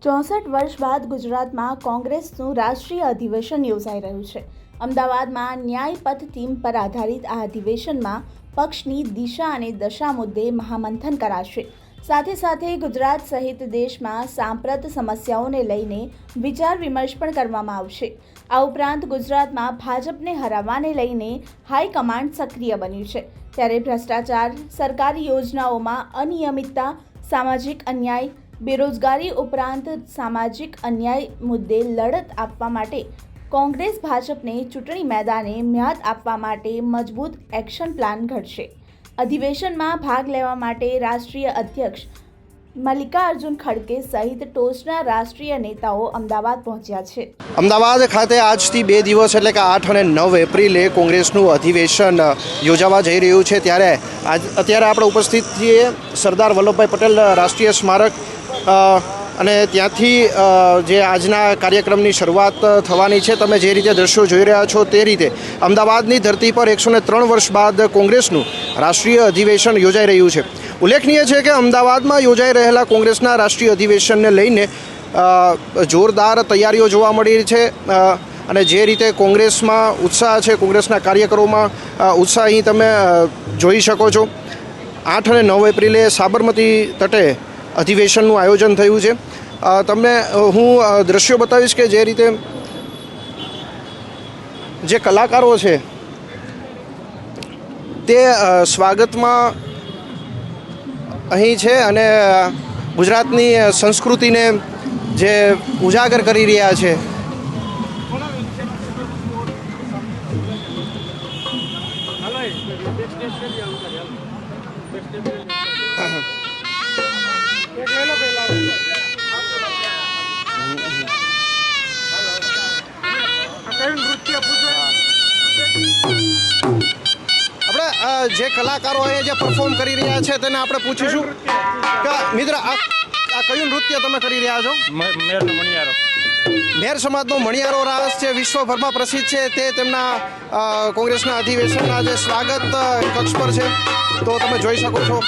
64 વર્ષ બાદ ગુજરાતમાં કોંગ્રેસનું રાષ્ટ્રીય અધિવેશન યોજાઈ રહ્યું છે। અમદાવાદમાં ન્યાય પથ થીમ પર આધારિત આ અધિવેશનમાં પક્ષની દિશા અને દશા મુદ્દે મહામંથન કરાશે। સાથે સાથે ગુજરાત સહિત દેશમાં સાંપ્રત સમસ્યાઓને લઈને વિચાર વિમર્શ પણ કરવામાં આવશે। આ ઉપરાંત ગુજરાતમાં ભાજપને હરાવવાને લઈને હાઈકમાન્ડ સક્રિય બન્યું છે, ત્યારે ભ્રષ્ટાચાર, સરકારી યોજનાઓમાં અનિયમિતતા, સામાજિક અન્યાય, બેરોજગારી ઉપરાંત સામાજિક અન્યાય મુદ્દે લડત આપવા માટે કોંગ્રેસ ભાજપને ચૂંટણી મેદાને મ્યાદ આપવા માટે મજબૂત એક્શન પ્લાન ઘડશે। અધિવેશનમાં ભાગ લેવા માટે રાષ્ટ્રીય અધ્યક્ષ મલ્લિકાર્જુન ખડગે સહિત ટોચના રાષ્ટ્રીય નેતાઓ અમદાવાદ પહોંચ્યા છે। અમદાવાદ ખાતે આજથી 2 દિવસ એટલે કે 8 અને 9 એપ્રિલે કોંગ્રેસનું અધિવેશન યોજાવા જઈ રહ્યું છે, ત્યારે અત્યારે આપણે ઉપસ્થિત છીએ સરદાર વલ્લભભાઈ પટેલ રાષ્ટ્રીય સ્મારક અને ત્યાંથી જે આજના કાર્યક્રમની શરૂઆત થવાની છે। તમે જે રીતે દ્રશ્યો જોઈ રહ્યા છો તે રીતે અમદાવાદની ધરતી પર 103 વર્ષ બાદ કોંગ્રેસનું રાષ્ટ્રીય અધિવેશન યોજાઈ રહ્યું છે। ઉલ્લેખનીય છે કે અમદાવાદમાં યોજાઈ રહેલા કોંગ્રેસના રાષ્ટ્રીય અધિવેશનને લઈને જોરદાર તૈયારીઓ જોવા મળી છે અને જે રીતે કોંગ્રેસમાં ઉત્સાહ છે, કોંગ્રેસના કાર્યકરોમાં ઉત્સાહ અહીં તમે જોઈ શકો છો। 8 અને 9 એપ્રિલે સાબરમતી તટે અધિવેશનનું આયોજન થયું છે। તમને હું દ્રશ્યો બતાવીશ કે જે રીતે જે કલાકારો છે તે સ્વાગતમાં અહીં છે અને ગુજરાતની સંસ્કૃતિને જે ઉજાગર કરી રહ્યા છે। આપણે જે કલાકારો અહીંયા જે પરફોર્મ કરી રહ્યા છે તેને આપણે પૂછીશું કે મિત્ર આ કયું નૃત્ય તમે કરી રહ્યા છો? મેર સમાજનો મણિયારો રાસ છે, વિશ્વભરમાં પ્રસિદ્ધ છે, તે તેમના કોંગ્રેસના અધિવેશનના જે સ્વાગત કક્ષ પર છે, તો તમે જોઈ શકો છો।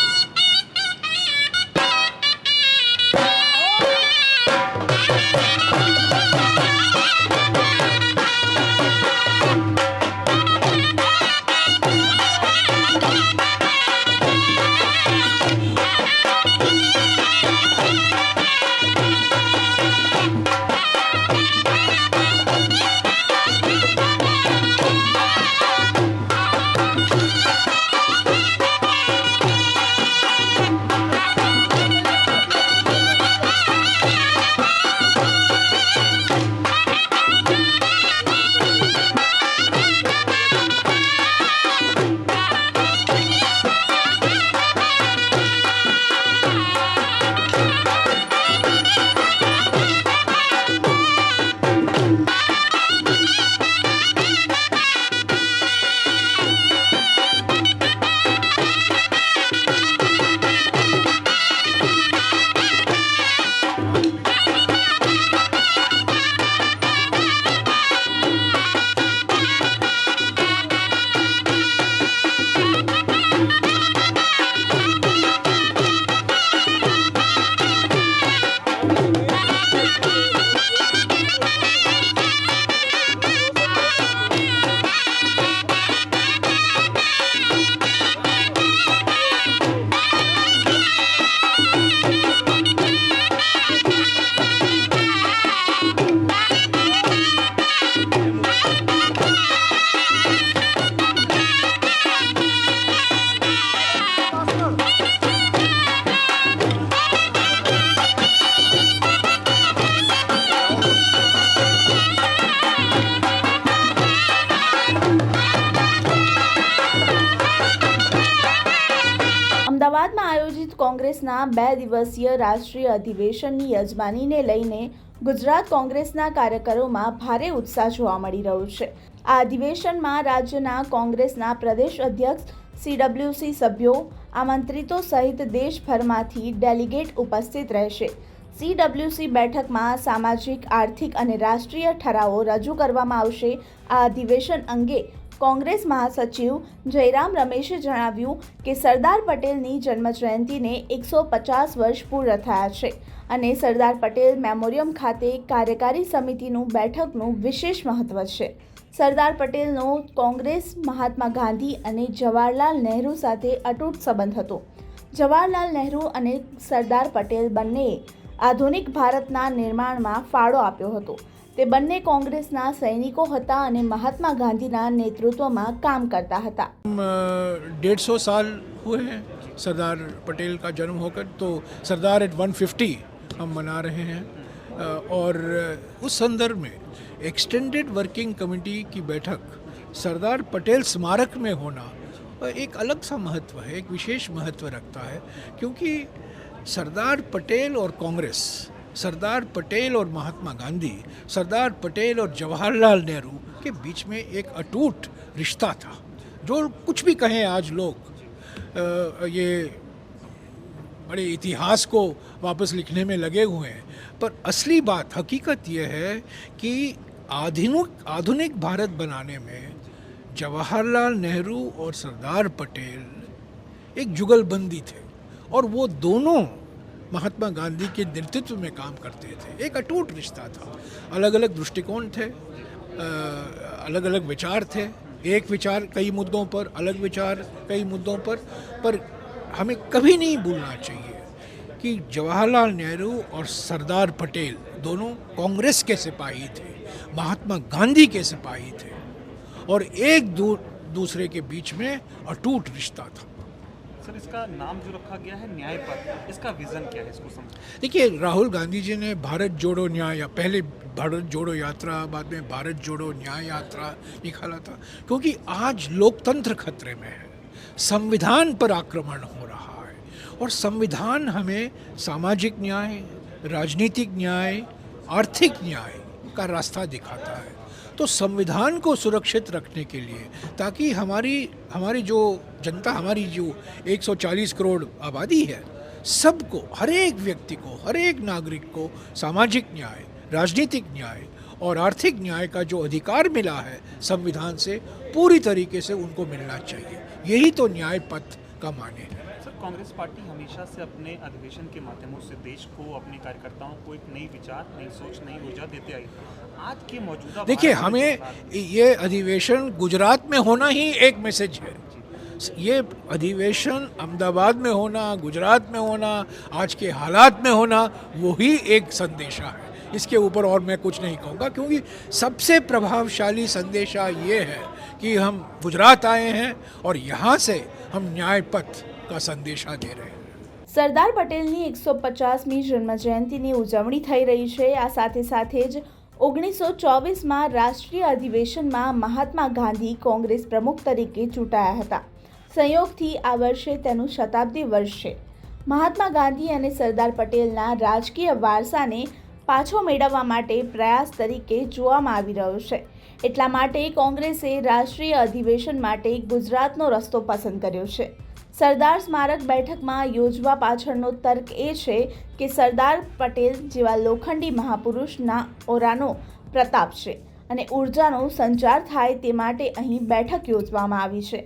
અમદાવાદમાં આયોજિત કોંગ્રેસના 2 દિવસીય રાષ્ટ્રીય અધિવેશનની યજમાનીને લઈને ગુજરાત કોંગ્રેસના કાર્યકરોમાં ભારે ઉત્સાહ જોવા મળી રહ્યો છે। આ અધિવેશનમાં રાજ્યના કોંગ્રેસના પ્રદેશ અધ્યક્ષ, CWC સભ્યો, આમંત્રિતો સહિત દેશભરમાંથી ડેલિગેટ ઉપસ્થિત રહેશે। CWC બેઠકમાં સામાજિક, આર્થિક અને રાષ્ટ્રીય ઠરાવો રજૂ કરવામાં આવશે। આ અધિવેશન અંગે કોંગ્રેસ મહાસચિવ જયરામ રમેશે જણાવ્યું કે સરદાર પટેલની જન્મજયંતિને 150 વર્ષ પૂર્ણ થયા છે અને સરદાર પટેલ મેમોરિયમ ખાતે કાર્યકારી સમિતિનું બેઠકનું વિશેષ મહત્વ છે. સરદાર પટેલનો કોંગ્રેસ, મહાત્મા ગાંધી અને જવાહરલાલ નહેરુ સાથે અતૂટ સંબંધ હતો. જવાહરલાલ નહેરુ અને સરદાર પટેલ બંનેએ આધુનિક ભારતના નિર્માણમાં ફાળો આપ્યો હતો. તે બંને કોંગ્રેસના સૈનિકો હતા અને મહાત્મા ગાંધીના નેતૃત્વમાં કામ करता હતા. 150 साल हुए हैं सरदार पटेल का जन्म होकर, तो सरदार एट 150 हम मना रहे हैं. और उस संदर्भ में एक्सटेंडेड वर्किंग कमेटी की बैठक सरदार पटेल स्मारक में होना एक अलग सा महत्व है, एक विशेष महत्व रखता है, क्योंकि सरदार पटेल और कांग्रेस, सरदार पटेल और महात्मा गांधी, सरदार पटेल और जवाहरलाल नेहरू के बीच में एक अटूट रिश्ता था. जो कुछ भी कहें आज लोग ये बड़े इतिहास को वापस लिखने में लगे हुए हैं, पर असली बात हकीकत ये है कि आधुनिक भारत बनाने में जवाहरलाल नेहरू और सरदार पटेल एक जुगलबंदी थे और वो दोनों महात्मा गांधी के नेतृत्व में काम करते थे. एक अटूट रिश्ता था. अलग अलग दृष्टिकोण थे, अलग अलग विचार थे. एक विचार कई मुद्दों पर, अलग विचार कई मुद्दों पर हमें कभी नहीं भूलना चाहिए कि जवाहरलाल नेहरू और सरदार पटेल दोनों कांग्रेस के सिपाही थे, महात्मा गांधी के सिपाही थे और एक दूसरे के बीच में अटूट रिश्ता था. सर, इसका नाम जो रखा गया है न्याय पथ, इसका विजन क्या है, इसको समझ. देखिए, राहुल गांधी जी ने भारत जोड़ो न्याय, पहले भारत जोड़ो यात्रा, बाद में भारत जोड़ो न्याय यात्रा निकाला था, क्योंकि आज लोकतंत्र खतरे में है. संविधान पर आक्रमण हो रहा है और संविधान हमें सामाजिक न्याय, राजनीतिक न्याय, आर्थिक न्याय का रास्ता दिखाता है. तो संविधान को सुरक्षित रखने के लिए, ताकि हमारी जो जनता, हमारी जो 140 करोड़ आबादी है, सबको, हर एक व्यक्ति को, हर एक नागरिक को सामाजिक न्याय, राजनीतिक न्याय और आर्थिक न्याय का जो अधिकार मिला है संविधान से, पूरी तरीके से उनको मिलना चाहिए. यही तो न्याय पथ का माने है. सर, कांग्रेस पार्टी हमेशा से अपने अधिवेशन के माध्यमों से देश को, अपने कार्यकर्ताओं को एक नई विचार, नई सोच, नई ऊर्जा देते आई. आज के मौजूदा, देखिए, हमें ये अधिवेशन गुजरात में होना ही एक मैसेज है. ये अधिवेशन अहमदाबाद में होना, गुजरात में होना, आज के हालात में होना, वही एक संदेशा है. इसके ऊपर और मैं कुछ नहीं कहूँगा, क्योंकि सबसे प्रभावशाली संदेशा ये है कि हम गुजरात आए हैं और यहाँ से हम न्याय पथ का संदेशा दे रहे हैं. સરદાર પટેલની 150મી જન્મજયંતિની ઉજવણી થઈ રહી છે. આ સાથે જ 1924માં રાષ્ટ્રીય અધિવેશનમાં મહાત્મા ગાંધી કોંગ્રેસ પ્રમુખ તરીકે ચૂંટાયા હતા. સંયોગથી આ વર્ષે તેનું શતાબ્દી વર્ષ છે. મહાત્મા ગાંધી અને સરદાર પટેલના રાજકીય વારસાને પાછો મેળવવા માટે પ્રયાસ તરીકે જોવામાં આવી રહ્યો છે. એટલા માટે કોંગ્રેસે રાષ્ટ્રીય અધિવેશન માટે ગુજરાતનો રસ્તો પસંદ કર્યો છે. સરદાર સ્મારક બેઠકમાં યોજવા પાછળનો તર્ક એ છે કે સરદાર પટેલ જેવા લોખંડી મહાપુરુષના ઓરાનો પ્રતાપ છે અને ઉર્જાનો સંચાર થાય તે માટે અહીં બેઠક યોજવામાં આવી છે.